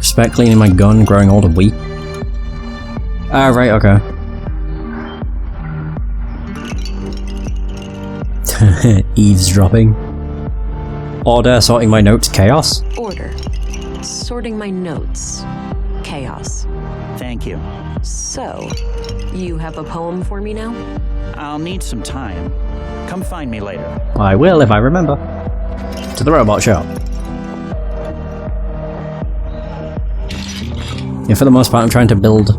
Spec cleaning my gun, growing old and weak. Ah, right, okay. Eavesdropping. Order, sorting my notes, chaos? Order. Sorting my notes. Chaos. Thank you. So, you have a poem for me now? I'll need some time. Come find me later. I will if I remember. To the robot shop. Yeah, for the most part I'm trying to build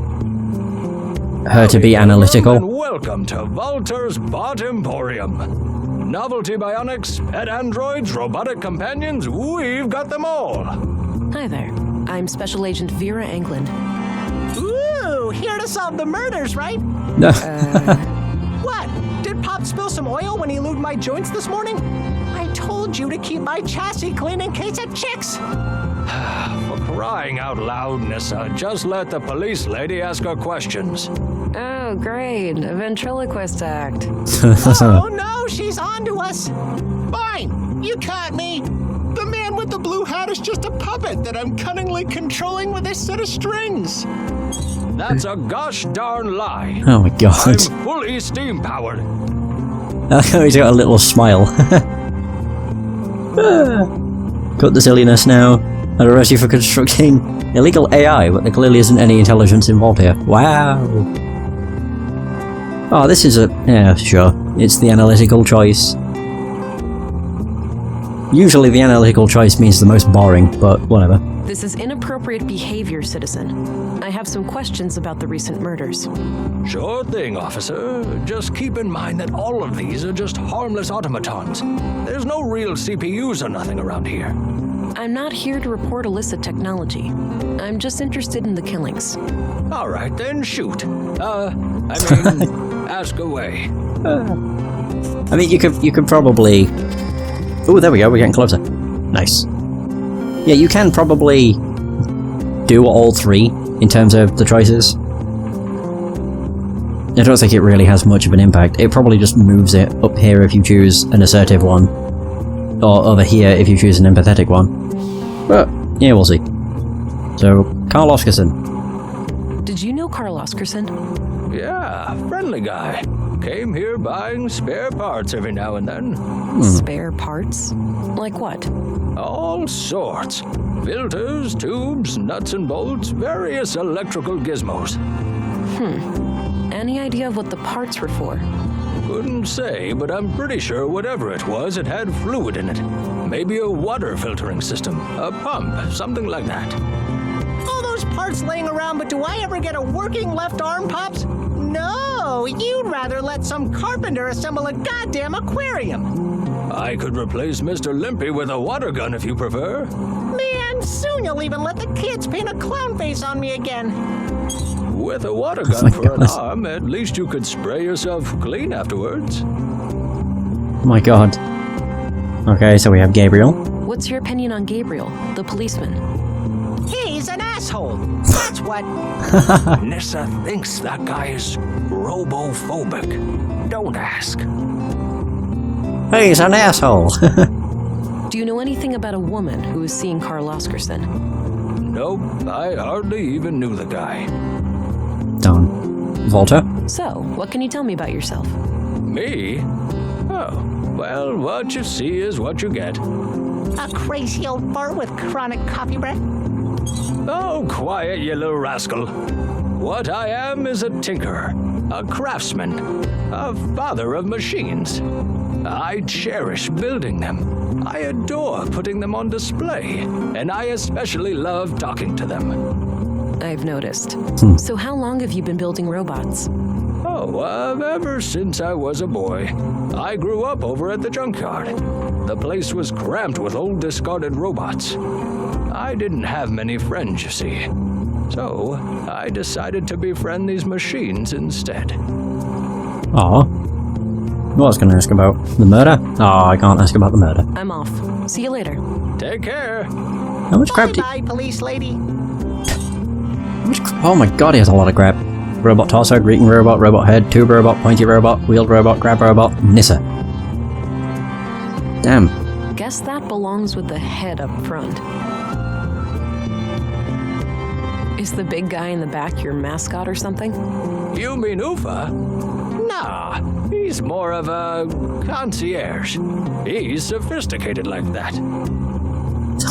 her to be analytical. And welcome to Walter's Bot Emporium. Novelty bionics, pet androids, robotic companions, we've got them all. Hi there. I'm Special Agent Vera England. Ooh, here to solve the murders, right? What? Did Pop spill some oil when he lubed my joints this morning? I told you to keep my chassis clean in case of chicks. For crying out loud, Nissa, just let the police lady ask her questions. Oh, great. A ventriloquist act. Oh no, she's on to us. Fine, you caught me. The man with the blue hat is just a puppet that I'm cunningly controlling with a set of strings. That's a gosh darn lie. Oh my god. I'm fully steam powered. I like how he's got a little smile. Cut the silliness now. I'd arrest you for constructing illegal AI, but there clearly isn't any intelligence involved here. Wow. Oh, this is a... yeah, sure. It's the analytical choice. Usually the analytical choice means the most boring, but whatever. This is inappropriate behavior, citizen. I have some questions about the recent murders. Sure thing, officer. Just keep in mind that all of these are just harmless automatons. There's no real CPUs or nothing around here. I'm not here to report illicit technology. I'm just interested in the killings. All right, then shoot. Ask away. I mean, you could probably... oh, there we go, we're getting closer. Nice. Yeah, you can probably do all three in terms of the choices. I don't think it really has much of an impact. It probably just moves it up here if you choose an assertive one, or over here if you choose an empathetic one. But, yeah, we'll see. So, Carl Oscarson. Did you know Carl Oscarson? Yeah, friendly guy. Came here buying spare parts every now and then. Spare parts? Like what? All sorts. Filters, tubes, nuts and bolts, various electrical gizmos. Any idea of what the parts were for? Couldn't say, but I'm pretty sure whatever it was, it had fluid in it. Maybe a water filtering system, a pump, something like that. All those parts laying around, but do I ever get a working left arm, Pops? No, you'd rather let some carpenter assemble a goddamn aquarium. I could replace Mr. Limpy with a water gun if you prefer. Man, soon you'll even let the kids paint a clown face on me again. With a water gun for an arm, at least you could spray yourself clean afterwards. Oh my god. Okay, so we have Gabriel. What's your opinion on Gabriel, the policeman? He's an asshole. That's what. Nissa thinks that guy is robophobic. Don't ask. Hey, he's an asshole! Do you know anything about a woman who is seeing Carl Oscarson? Nope, I hardly even knew the guy. Done. Walter? So, what can you tell me about yourself? Me? Oh, well, what you see is what you get. A crazy old fart with chronic coffee breath. Oh, quiet, you little rascal. What I am is a tinkerer, a craftsman, a father of machines. I cherish building them. I adore putting them on display, and I especially love talking to them. I've noticed. So how long have you been building robots? Oh, ever since I was a boy. I grew up over at the junkyard. The place was cramped with old discarded robots. I didn't have many friends, you see. So, I decided to befriend these machines instead. Aw. What was I going to ask about? The murder? Oh, I can't ask about the murder. I'm off. See you later. Take care. How much crap do Bye, police lady. oh my god, he has a lot of crap. Robot torso, greeting robot, robot head, tube robot, pointy robot, wheeled robot, grab robot, Nissa. Damn. Guess that belongs with the head up front. Is the big guy in the back your mascot or something? You mean Ufa? Nah, he's more of a concierge. He's sophisticated like that.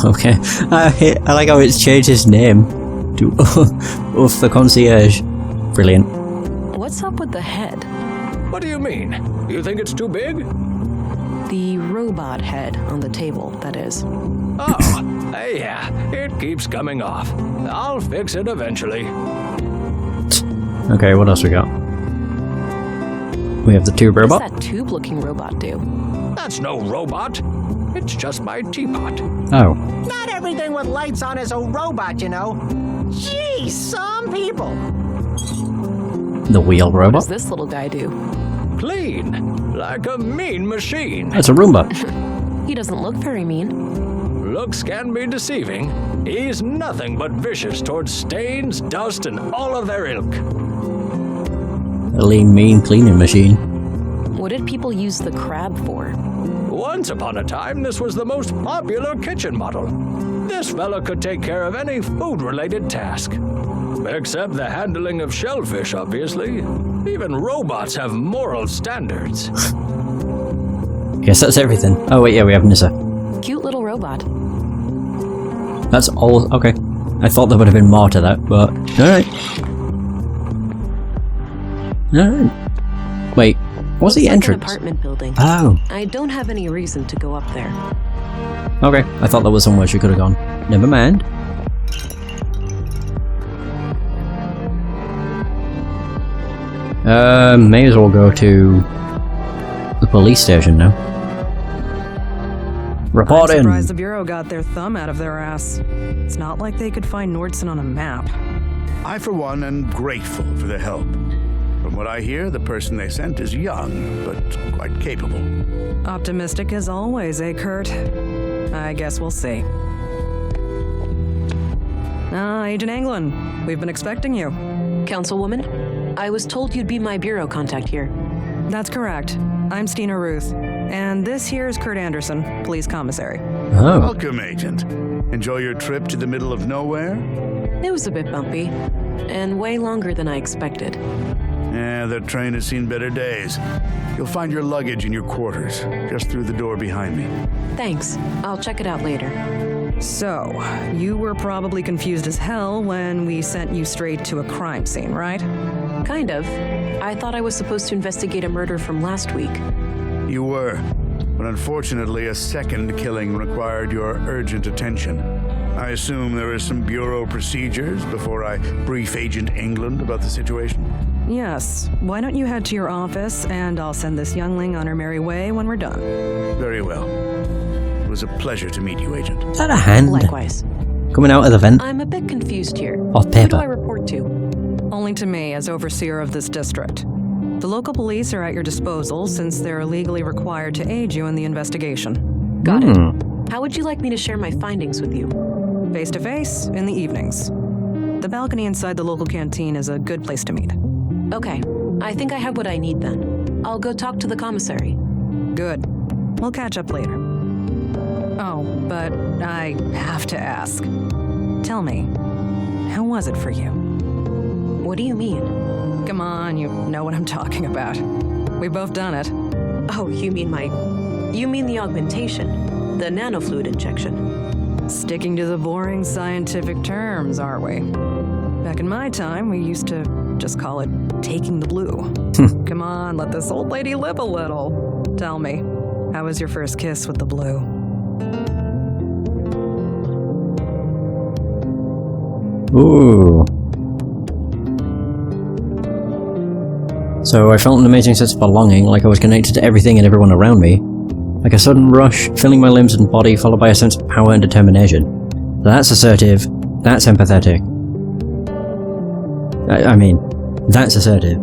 Okay. I like how it's changed his name to Uff the Concierge. Brilliant. What's up with the head? What do you mean? You think it's too big? The robot head on the table, that is. Oh, yeah, it keeps coming off. I'll fix it eventually. Okay, what else we got? We have the tube What robot. does that tube-looking robot do? That's no robot. It's just my teapot. Oh. Not everything with lights on is a robot, you know. Gee, some people. The wheel What robot. does this little guy do? Clean, like a mean machine. That's a Roomba. He doesn't look very mean. Looks can be deceiving. He's nothing but vicious towards stains, dust, and all of their ilk. A lean, mean cleaning machine. What did people use the crab for? Once upon a time, this was the most popular kitchen model. This fella could take care of any food-related task. Except the handling of shellfish, obviously. Even robots have moral standards. Guess that's everything. Oh wait, yeah, we have Nissa. Cute little robot. That's all. Okay. I thought there would have been more to that, but alright. Alright. Wait, what's the Looks like an entrance? apartment building. Oh, I don't have any reason to go up there. okay. I thought there was somewhere she could have gone. Never mind. May as well go to the police station now. I'm Reporting! surprised the Bureau got their thumb out of their ass. It's not like they could find Nordson on a map. I, for one, am grateful for their help. From what I hear, the person they sent is young, but quite capable. Optimistic as always, eh, Kurt? I guess we'll see. Agent Anglin, we've been expecting you. Councilwoman, I was told you'd be my bureau contact here. That's correct. I'm Stina Ruth, and this here is Kurt Anderson, police commissary. Oh, Welcome, Agent. Enjoy your trip to the middle of nowhere? It was a bit bumpy, and way longer than I expected. Yeah, that train has seen better days. You'll find your luggage in your quarters, just through the door behind me. Thanks. I'll check it out later. So, you were probably confused as hell when we sent you straight to a crime scene, right? Kind of. I thought I was supposed to investigate a murder from last week. You were, but unfortunately a second killing required your urgent attention. I assume there are some Bureau procedures before I brief Agent England about the situation? Yes. Why don't you head to your office, and I'll send this youngling on her merry way when we're done. Very well. It was a pleasure to meet you, Agent. is that a hand Likewise. coming out of the vent? I'm a bit confused here. Off Who do I paper. report to? Only to me as overseer of this district. The local police are at your disposal since they're legally required to aid you in the investigation. Got it. How would you like me to share my findings with you? Face to face in the evenings. The balcony inside the local canteen is a good place to meet. Okay. I think I have what I need then. I'll go talk to the commissary. Good. We'll catch up later. Oh, but I have to ask. Tell me, how was it for you? What do you mean? Come on, you know what I'm talking about. We've both done it. Oh, you mean the augmentation? The nanofluid injection? Sticking to the boring scientific terms, aren't we? Back in my time, we used to just call it taking the blue. Come on, let this old lady live a little. Tell me, how was your first kiss with the blue? Ooh. So I felt an amazing sense of belonging, like I was connected to everything and everyone around me. Like a sudden rush, filling my limbs and body, followed by a sense of power and determination. That's assertive. That's empathetic. I mean, that's assertive.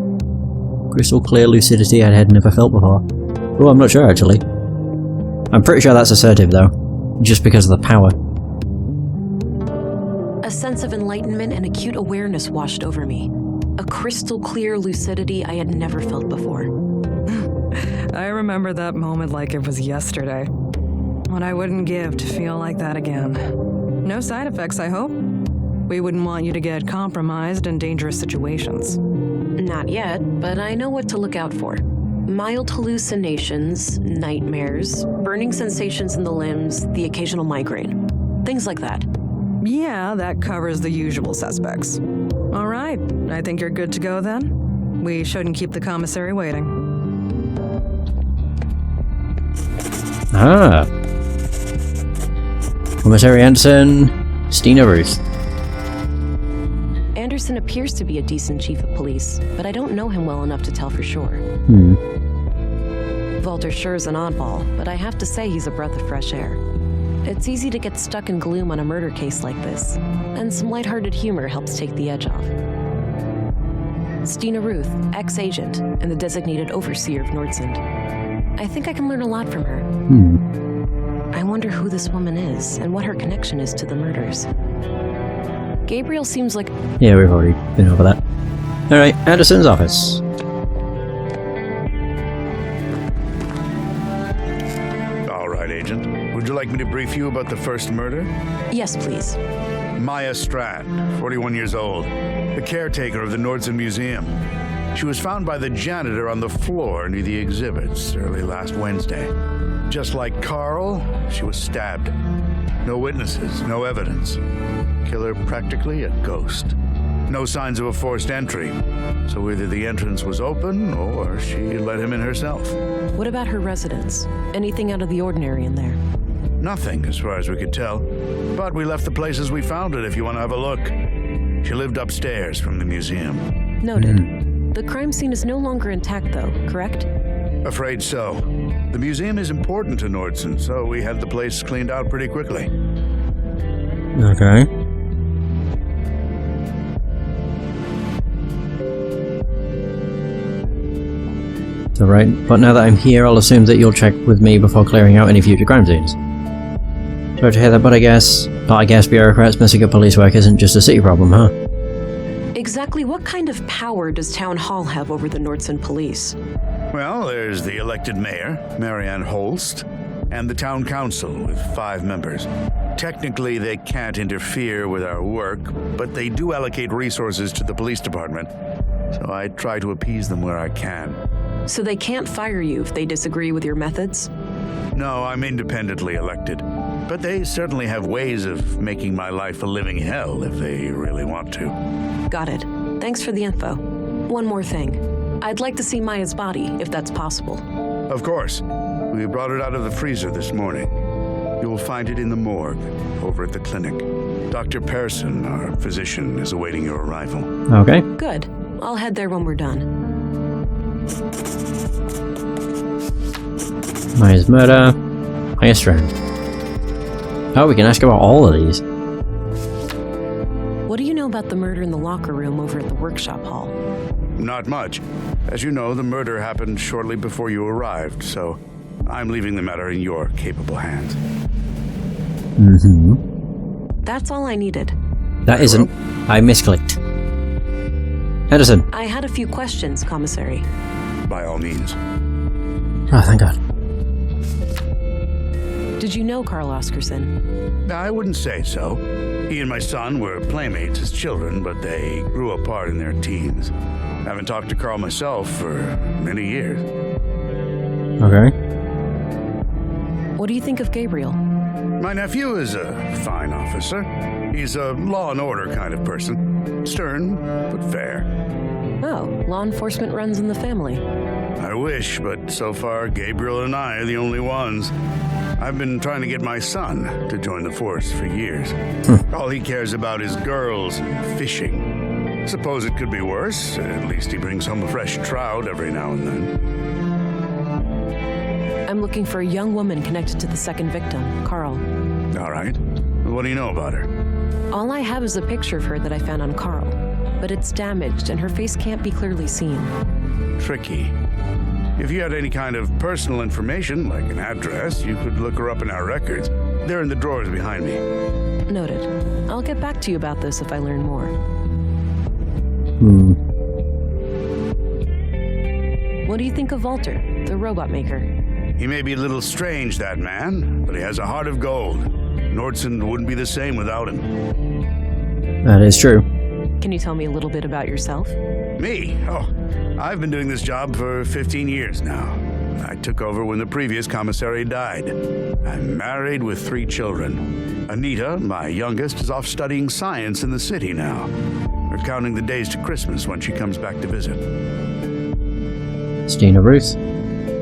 Crystal clear lucidity I had never felt before. Oh, I'm not sure actually. I'm pretty sure that's assertive though, just because of the power. A sense of enlightenment and acute awareness washed over me. A crystal clear lucidity I had never felt before. I remember that moment like it was yesterday. What I wouldn't give to feel like that again. No side effects, I hope? We wouldn't want you to get compromised in dangerous situations. Not yet, but I know what to look out for. Mild hallucinations, nightmares, burning sensations in the limbs, the occasional migraine. Things like that. Yeah, that covers the usual suspects. All right, I think you're good to go then. We shouldn't keep the commissary waiting. Ah. Commissary Anderson, Stina Ruth. Anderson appears to be a decent chief of police, but I don't know him well enough to tell for sure. Walter sure is an oddball, but I have to say he's a breath of fresh air. It's easy to get stuck in gloom on a murder case like this, and some lighthearted humor helps take the edge off. Stina Ruth, ex-agent, and the designated overseer of Nordsund. I think I can learn a lot from her. I wonder who this woman is, and what her connection is to the murders. Gabriel seems like... Yeah, we've already been over that. Alright, Anderson's office. Alright, Agent. Would you like me to brief you about the first murder? Yes, please. Maya Strand, 41 years old, the caretaker of the Nordsund Museum. She was found by the janitor on the floor near the exhibits early last Wednesday. Just like Carl, she was stabbed. No witnesses, no evidence. Killer practically a ghost. No signs of a forced entry, so either the entrance was open or she let him in herself. What about her residence? Anything out of the ordinary in there? Nothing, as far as we could tell. But we left the place as we found it if you want to have a look. She lived upstairs from the museum. Noted. The crime scene is no longer intact, though, correct? Afraid so. The museum is important to Nordsund, so we had the place cleaned out pretty quickly. Okay. Alright, but now that I'm here, I'll assume that you'll check with me before clearing out any future crime scenes. Sorry to hear that, but I guess bureaucrats messing up police work isn't just a city problem, huh? Exactly what kind of power does Town Hall have over the Nordsund police? Well, there's the elected mayor, Marianne Holst, and the town council with 5 members. Technically, they can't interfere with our work, but they do allocate resources to the police department, so I try to appease them where I can. So they can't fire you if they disagree with your methods? No, I'm independently elected, but they certainly have ways of making my life a living hell if they really want to. Got it. Thanks for the info. One more thing. I'd like to see Maya's body, if that's possible. Of course. We brought it out of the freezer this morning. You will find it in the morgue, over at the clinic. Dr. Persson, our physician, is awaiting your arrival. Okay. Good. I'll head there when we're done. Maya's murder. Maya Strand. Oh, we can ask about all of these. What do you know about the murder in the locker room over at the workshop hall? Not much. As you know, the murder happened shortly before you arrived, so I'm leaving the matter in your capable hands. That's all I needed. That isn't. I misclicked. Anderson. I had a few questions, Commissary. By all means. Oh, thank God. Did you know Carl Oscarson? I wouldn't say so. He and my son were playmates as children, but they grew apart in their teens. I haven't talked to Carl myself for many years. Okay. What do you think of Gabriel? My nephew is a fine officer. He's a law and order kind of person. Stern, but fair. Oh, law enforcement runs in the family. I wish, but so far, Gabriel and I are the only ones. I've been trying to get my son to join the force for years. All he cares about is girls and fishing. Suppose it could be worse. At least he brings home a fresh trout every now and then. I'm looking for a young woman connected to the second victim, Carl. All right. What do you know about her? All I have is a picture of her that I found on Carl, but it's damaged and her face can't be clearly seen. Tricky. If you had any kind of personal information, like an address, you could look her up in our records. They're in the drawers behind me. Noted. I'll get back to you about this if I learn more. What do you think of Walter, the robot maker? He may be a little strange, that man, but he has a heart of gold. Nordsund wouldn't be the same without him. That is true. Can you tell me a little bit about yourself? Me? Oh, I've been doing this job for 15 years now. I took over when the previous commissary died. I'm married with 3 children. Anita, my youngest, is off studying science in the city now. We're counting the days to Christmas when she comes back to visit. Stina Ruth.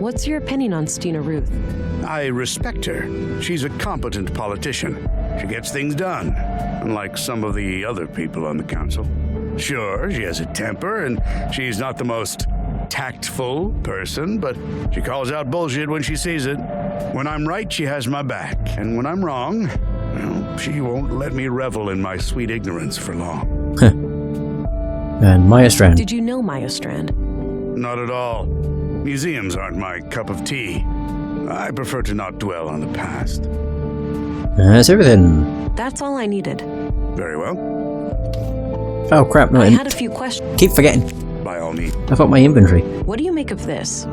What's your opinion on Stina Ruth? I respect her. She's a competent politician. She gets things done, unlike some of the other people on the council. Sure, she has a temper, and she's not the most tactful person, but she calls out bullshit when she sees it. When I'm right, she has my back, and when I'm wrong, well, she won't let me revel in my sweet ignorance for long. And Maya Strand. Did you know Maya Strand? Not at all. Museums aren't my cup of tea. I prefer to not dwell on the past. That's everything. That's all I needed. Very well. Oh crap, no, I had a few questions. keep forgetting. By all means. I've got my inventory. What do you make of this?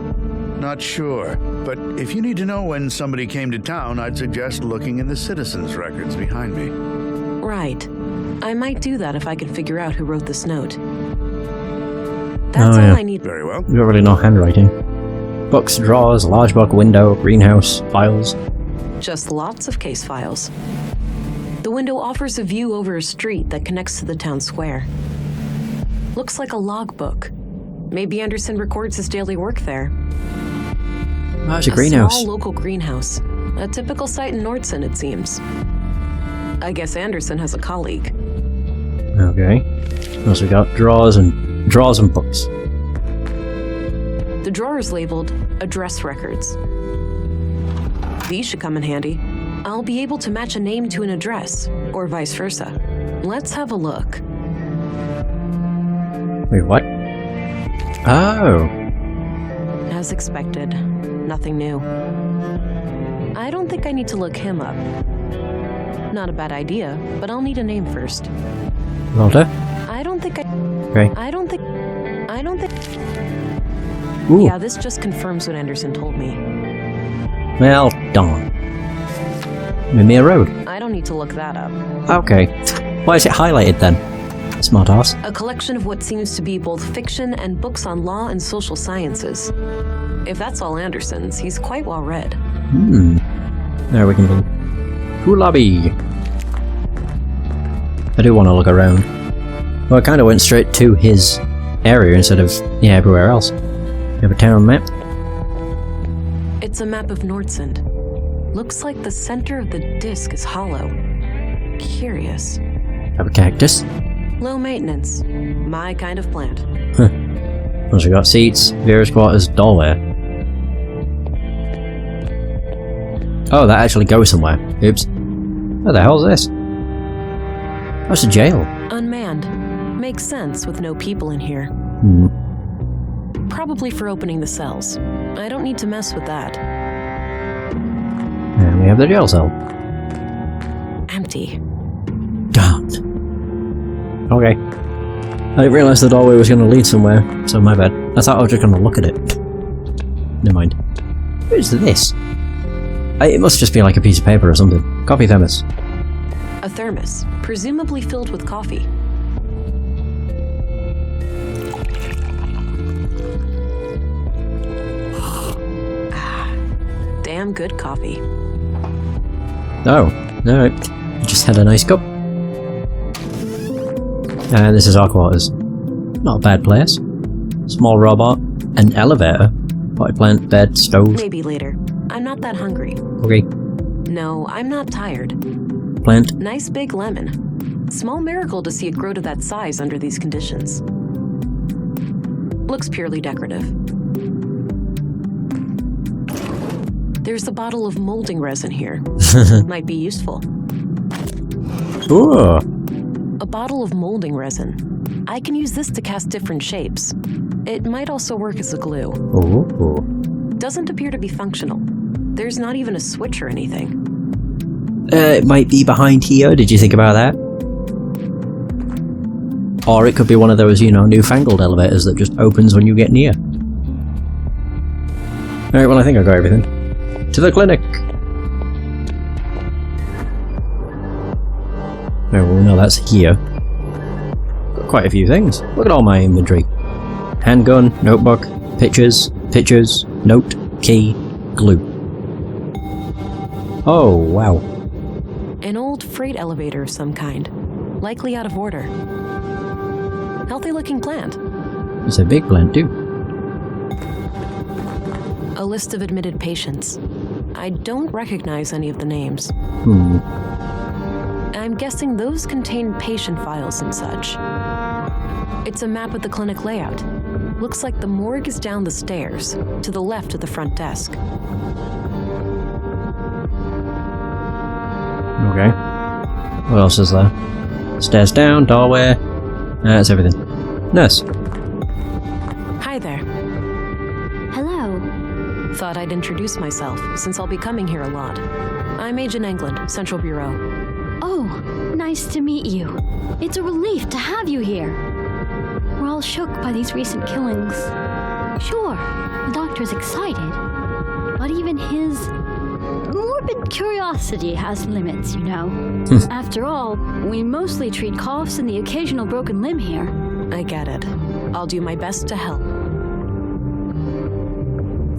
Not sure, but if you need to know when somebody came to town, I'd suggest looking in the citizens' records behind me. Right. I might do that if I could figure out who wrote this note. That's all yeah. I need. Very well. You don't really know handwriting. Books, drawers, large book, window, greenhouse, files. Just lots of case files. The window offers a view over a street that connects to the town square. Looks like a logbook. Maybe Anderson records his daily work there. Oh, it's a greenhouse. Small local greenhouse. A typical site in Nordson, it seems. I guess Anderson has a colleague. Okay. Also got drawers and books. The drawer is labeled Address Records. These should come in handy. I'll be able to match a name to an address, or vice versa. Let's have a look. Wait, what? Oh. As expected, nothing new. I don't think I need to look him up. Not a bad idea, but I'll need a name first. Walter? I don't think. Okay. I don't think. Ooh. Yeah, this just confirms what Anderson told me. Well, darn. Mimir Road. I don't need to look that up. Okay. Why is it highlighted then? Smart ass. A collection of what seems to be both fiction and books on law and social sciences. If that's all Anderson's, he's quite well read. There we can do. Cool lobby. I do want to look around. Well, I kind of went straight to his area instead of, everywhere else. You have a town map? It's a map of Nordsund. Looks like the center of the disc is hollow. Curious. Have a cactus? Low maintenance. My kind of plant. Also got seats, Vera's quarters, doorway. Oh, that actually goes somewhere. Oops. What the hell is this? That's a jail. Unmanned. Makes sense with no people in here. Probably for opening the cells. I don't need to mess with that. And we have the jail cell. Empty. God. Okay. I didn't realise the doorway was going to lead somewhere, so my bad. I thought I was just going to look at it. Never mind. What is this? It must just be like a piece of paper or something. Coffee thermos. A thermos, presumably filled with coffee. Damn good coffee. Oh, alright. Just had a nice cup. And this is our quarters. Not a bad place. Small robot, an elevator, potty plant, bed, stove. Maybe later. I'm not that hungry. Okay. No, I'm not tired. Plant. Nice big lemon. Small miracle to see it grow to that size under these conditions. Looks purely decorative. There's a bottle of molding resin here. Might be useful. Ooh. A bottle of molding resin. I can use this to cast different shapes. It might also work as a glue. Ooh. Doesn't appear to be functional. There's not even a switch or anything. It might be behind here. Did you think about that? Or it could be one of those, newfangled elevators that just opens when you get near. Alright, well I think I got everything. To the clinic! Oh, well, no, that's here. Got quite a few things. Look at all my inventory. Handgun, notebook, pictures, note, key, glue. Oh, wow. An old freight elevator of some kind. Likely out of order. Healthy-looking plant. It's a big plant, too. A list of admitted patients. I don't recognize any of the names. I'm guessing those contain patient files and such. It's a map of the clinic layout. Looks like the morgue is down the stairs, to the left of the front desk. Okay. What else is there? Stairs down, doorway. That's everything. Nurse. Hi there. Hello. Thought I'd introduce myself, since I'll be coming here a lot. I'm Agent England, Central Bureau. Oh, nice to meet you. It's a relief to have you here. We're all shook by these recent killings. Sure, the doctor's excited, but even his morbid curiosity has limits, you know. After all, we mostly treat coughs and the occasional broken limb here. I get it. I'll do my best to help.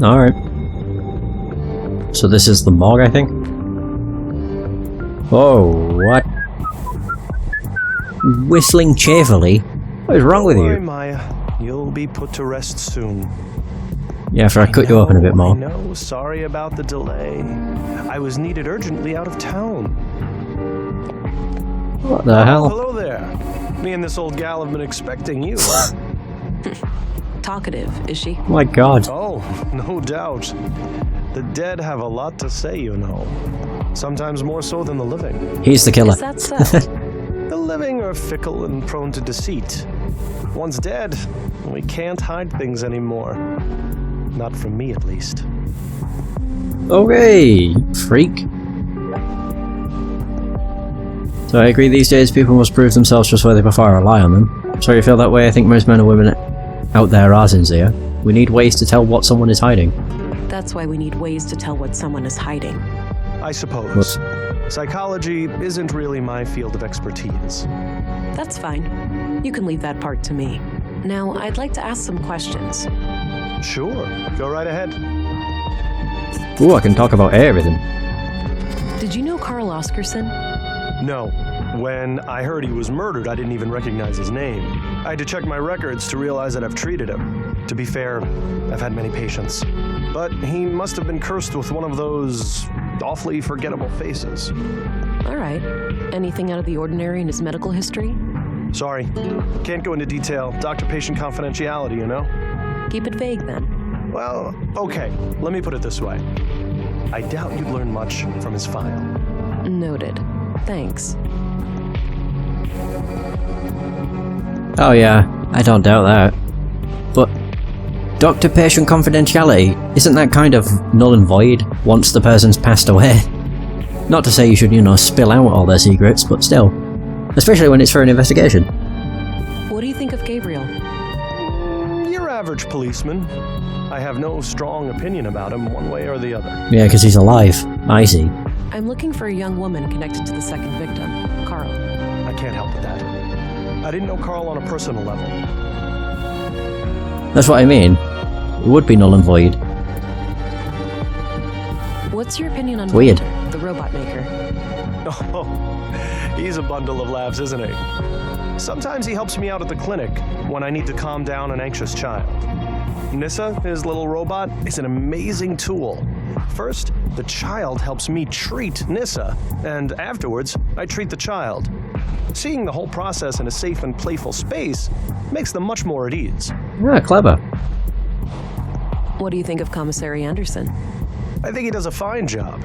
Alright. So this is the morgue, I think? Oh, what? Whistling cheerfully? What is wrong with you? Maya, you'll be put to rest soon. Yeah, after I cut you open a bit more. No, sorry about the delay. I was needed urgently out of town. What the hell? Hello there. Me and this old gal have been expecting you. Talkative, is she? Oh my god. Oh, no doubt. The dead have a lot to say, you know. Sometimes more so than the living. He's the killer. Is that so? The living are fickle and prone to deceit. Once dead, we can't hide things anymore. Not from me, at least. Okay, freak. So I agree these days people must prove themselves trustworthy before I rely on them. Sorry you feel that way, I think most men and women out there are sincere. We need ways to tell what someone is hiding. That's why we need ways to tell what someone is hiding. I suppose. Psychology isn't really my field of expertise. That's fine. You can leave that part to me. Now, I'd like to ask some questions. Sure, go right ahead. Ooh, I can talk about everything. Did you know Carl Oscarson? No. When I heard he was murdered, I didn't even recognize his name. I had to check my records to realize that I've treated him. To be fair, I've had many patients. But he must have been cursed with one of those awfully forgettable faces. All right. Anything out of the ordinary in his medical history? Sorry, can't go into detail. Doctor-patient confidentiality, you know? Keep it vague, then. Well, okay, let me put it this way. I doubt you'd learn much from his file. Noted. Thanks. Oh yeah, I don't doubt that. But doctor-patient confidentiality, isn't that kind of null and void once the person's passed away? Not to say you should, you know, spill out all their secrets, but still. Especially when it's for an investigation. What do you think of Gabriel? Your average policeman. I have no strong opinion about him one way or the other. Yeah, because he's alive. I see. I'm looking for a young woman connected to the second victim, Carl. I can't help with that. I didn't know Carl on a personal level. That's what I mean. It would be null and void. What's your opinion on Weird. Walter, the robot maker? Oh, he's a bundle of laughs, isn't he? Sometimes he helps me out at the clinic when I need to calm down an anxious child. Nissa, his little robot, is an amazing tool. First, the child helps me treat Nissa, and afterwards, I treat the child. Seeing the whole process in a safe and playful space makes them much more at ease. Yeah, clever. What do you think of Commissary Anderson? I think he does a fine job.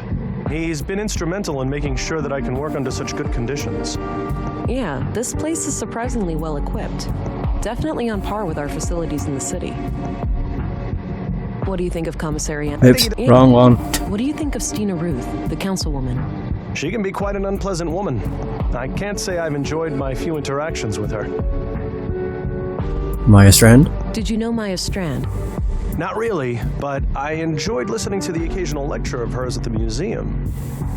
He's been instrumental in making sure that I can work under such good conditions. Yeah, this place is surprisingly well equipped. Definitely on par with our facilities in the city. What do you think of Commissary Anderson? Oops, wrong one. What do you think of Stina Ruth, the councilwoman? She can be quite an unpleasant woman. I can't say I've enjoyed my few interactions with her. Maya Strand? Did you know Maya Strand? Not really, but I enjoyed listening to the occasional lecture of hers at the museum.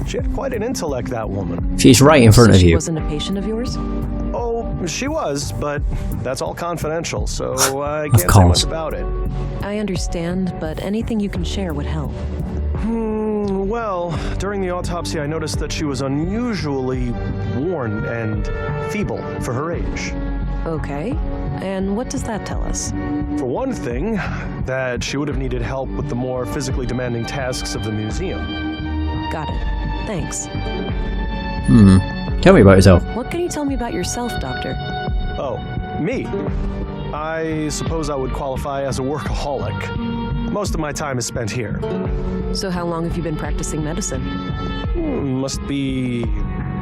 She had quite an intellect, that woman. She's right in front So of she you. wasn't a patient of yours? Oh, She was, but that's all confidential, so I Of can't say course. much about it. I understand, but anything you can share would help. Well, during the autopsy, I noticed that she was unusually worn and feeble for her age. Okay. And what does that tell us? For one thing, that she would have needed help with the more physically demanding tasks of the museum. Got it. Thanks. Tell me about yourself. What can you tell me about yourself, Doctor? Oh, me? I suppose I would qualify as a workaholic. Most of my time is spent here. So how long have you been practicing medicine? Must be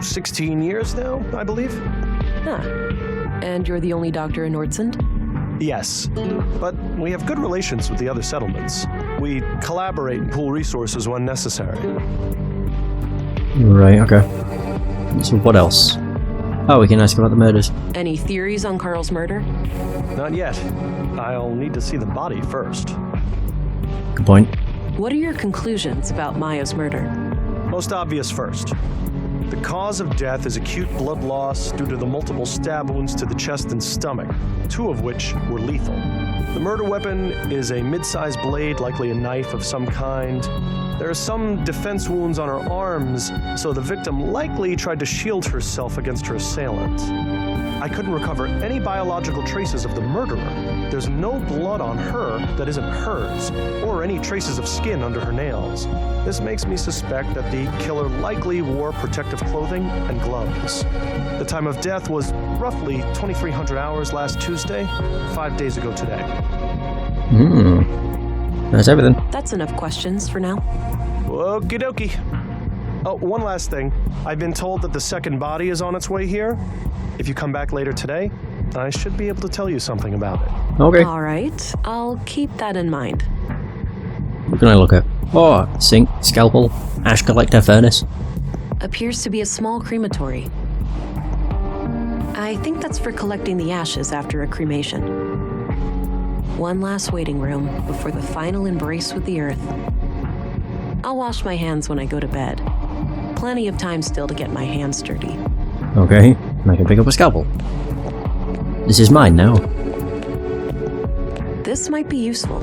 16 years now, I believe. Huh. And you're the only doctor in Nordsund? Yes, but we have good relations with the other settlements. We collaborate and pool resources when necessary. Right, okay. So what else? Oh, we can ask about the murders. Any theories on Carl's murder? Not yet. I'll need to see the body first. Good point. What are your conclusions about Maya's murder? Most obvious first. The cause of death is acute blood loss due to the multiple stab wounds to the chest and stomach, 2 of which were lethal. The murder weapon is a mid-sized blade, likely a knife of some kind. There are some defense wounds on her arms, so the victim likely tried to shield herself against her assailant. I couldn't recover any biological traces of the murderer. There's no blood on her that isn't hers, or any traces of skin under her nails. This makes me suspect that the killer likely wore protective clothing and gloves. The time of death was roughly 2300 hours last Tuesday, 5 days ago today. That's everything. That's enough questions for now. Okie dokie. Oh, one last thing. I've been told that the second body is on its way here. If you come back later today, I should be able to tell you something about it. Okay. All right. I'll keep that in mind. What can I look at? Oh, sink, scalpel, ash collector, furnace. Appears to be a small crematory. I think that's for collecting the ashes after a cremation. One last waiting room before the final embrace with the earth. I'll wash my hands when I go to bed. Plenty of time still to get my hands dirty. Okay, I can pick up a scalpel. This is mine now. This might be useful.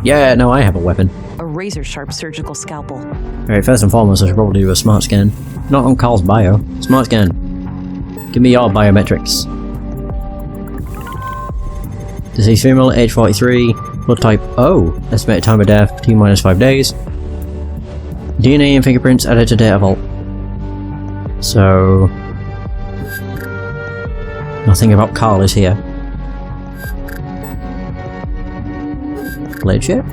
Yeah, no, I have a weapon. A razor-sharp surgical scalpel. Alright, first and foremost, I should probably do a smart scan. Not on Carl's bio. Smart scan. Give me your biometrics. Deceased female, age 43, blood type O, estimated time of death, T-5 days. DNA and fingerprints added to data vault. So... nothing about Carl is here. Blade shape?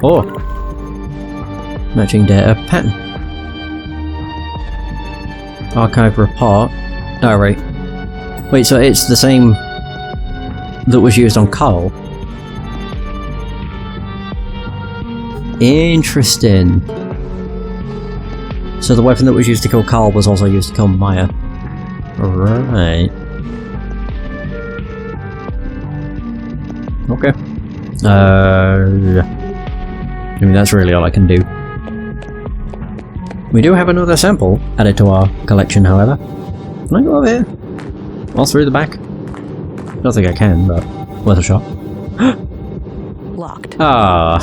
Oh! Matching data pattern. Archive report. Oh, right. Wait, so it's the same that was used on Carl? Interesting. So the weapon that was used to kill Carl was also used to kill Maya. Right. Okay. I mean, that's really all I can do. We do have another sample added to our collection, however. Can I go over here? All through the back? Don't think I can, but worth a shot. Locked. Ah.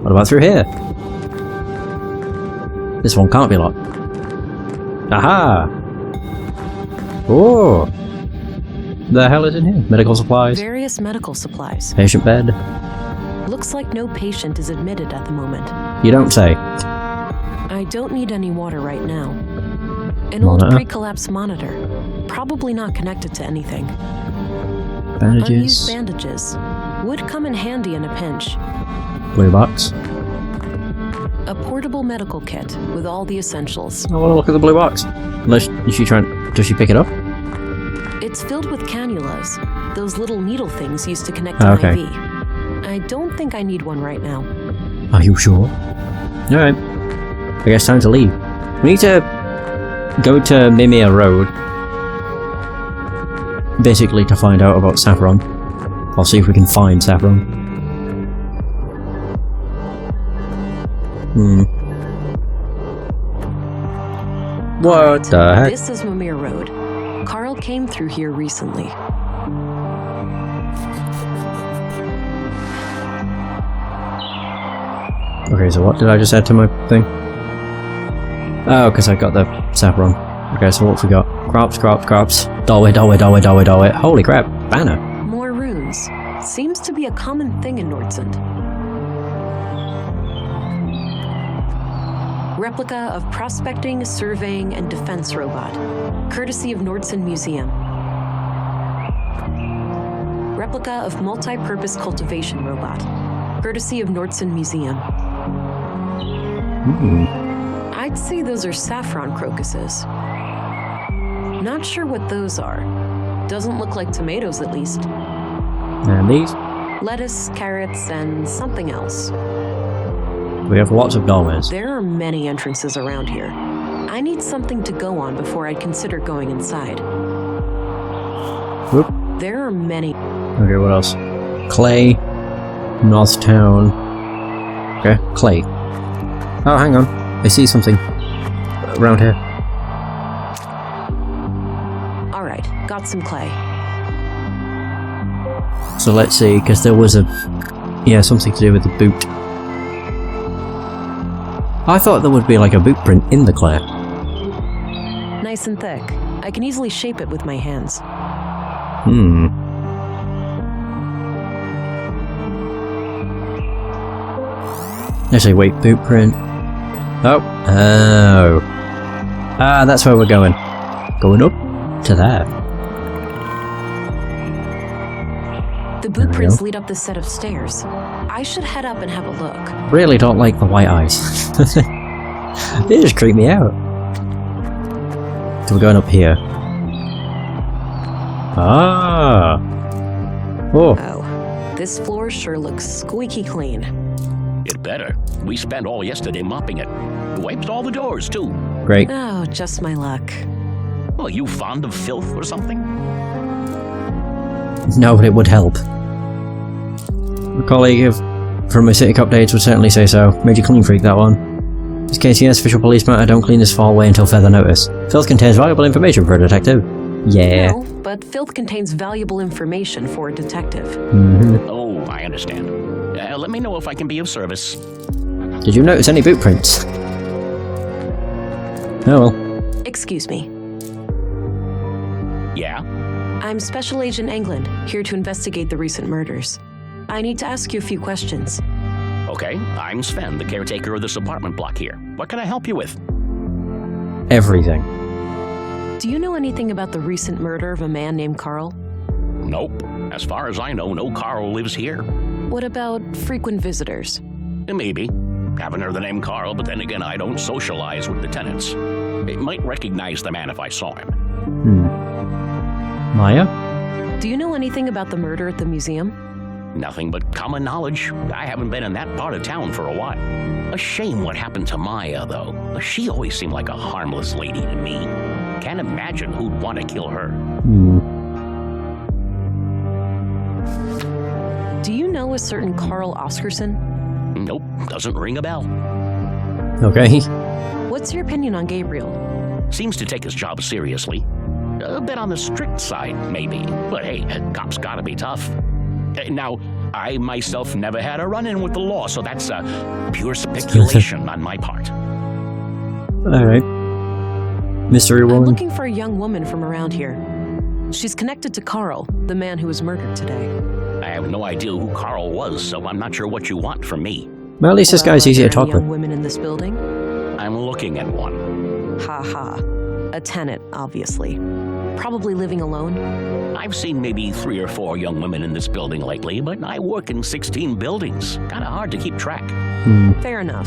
What about through here? This one can't be locked. Aha! Oh! The hell is in here? Medical supplies. Various medical supplies. Patient bed. Looks like no patient is admitted at the moment. You don't say. I don't need any water right now. An old Monitor. pre-collapse monitor. Probably not connected to anything. Bandages. Unused bandages. Would come in handy in a pinch. Blue box. A portable medical kit with all the essentials. I want to look at the blue box. Unless, is she trying... does she pick it up? It's filled with cannulas. Those little needle things used to connect to Okay. IV. I don't think I need one right now. Are you sure? Alright. I guess time to leave. We need to go to Mimir Road. Basically to find out about Saffron. I'll see if we can find Saffron. What the heck? This is Mimir Road. came through here recently. Okay, so what did I just add to my thing? Oh, because I got the sapper on. Okay, so what have we got? Crops. Doorway. Holy crap, banner. More runes. Seems to be a common thing in Nordsund. Replica of prospecting, surveying, and defense robot. Courtesy of Nordsund Museum. Replica of multi-purpose cultivation robot. Courtesy of Nordsund Museum. I'd say those are saffron crocuses. Not sure what those are. Doesn't look like tomatoes, at least. And these? Lettuce, carrots, and something else. We have lots of doorways. There are many entrances around here. I need something to go on before I'd consider going inside. Whoop. There are many. Okay, what else? Clay. North Town. Okay, clay. Oh, hang on. I see something around here. Alright, got some clay. So let's see, because there was something to do with the boot. I thought there would be like a boot print in the clay. Nice and thick. I can easily shape it with my hands. Actually, wait, boot print. Oh. Ah, that's where we're going. Going up to there. The boot prints lead up this set of stairs. I should head up and have a look. Really don't like the white eyes. They just creep me out. So we're going up here. Ah. Oh. Oh, this floor sure looks squeaky clean. It better. We spent all yesterday mopping it. Wiped all the doors, too. Great. Oh, just my luck. Well, you fond of filth or something? No, but it would help. A colleague from my city updates would certainly say so. Major clean freak, that one. In this case, yes, official police matter, don't clean this far away until further notice. Filth contains valuable information for a detective. Yeah. No, but filth contains valuable information for a detective. Oh, I understand. Let me know if I can be of service. Did you notice any boot prints? Oh well. Excuse me. Yeah? I'm Special Agent England, here to investigate the recent murders. I need to ask you a few questions. Okay, I'm Sven, the caretaker of this apartment block here. What can I help you with? Everything. Do you know anything about the recent murder of a man named Carl? Nope. As far as I know, no Carl lives here. What about frequent visitors? Maybe. Haven't heard the name Carl, but then again, I don't socialize with the tenants. I might recognize the man if I saw him. Maya? Do you know anything about the murder at the museum? Nothing but common knowledge. I haven't been in that part of town for a while. A shame what happened to Maya, though. She always seemed like a harmless lady to me. Can't imagine who'd want to kill her. Do you know a certain Carl Oscarson? Nope, doesn't ring a bell. Okay. What's your opinion on Gabriel? Seems to take his job seriously. A bit on the strict side, maybe. But hey, cops gotta be tough. Now, I myself never had a run-in with the law, so that's pure speculation on my part. Alright. Mystery I'm woman. looking for a young woman from around here. She's connected to Carl, the man who was murdered today. I have no idea who Carl was, so I'm not sure what you want from me. Well, at least this guy's easy to talk young with. women in this building? I'm looking at one. Ha ha. A tenant, obviously. Probably living alone? I've seen maybe 3 or 4 young women in this building lately, but I work in 16 buildings. Kinda hard to keep track. Fair enough.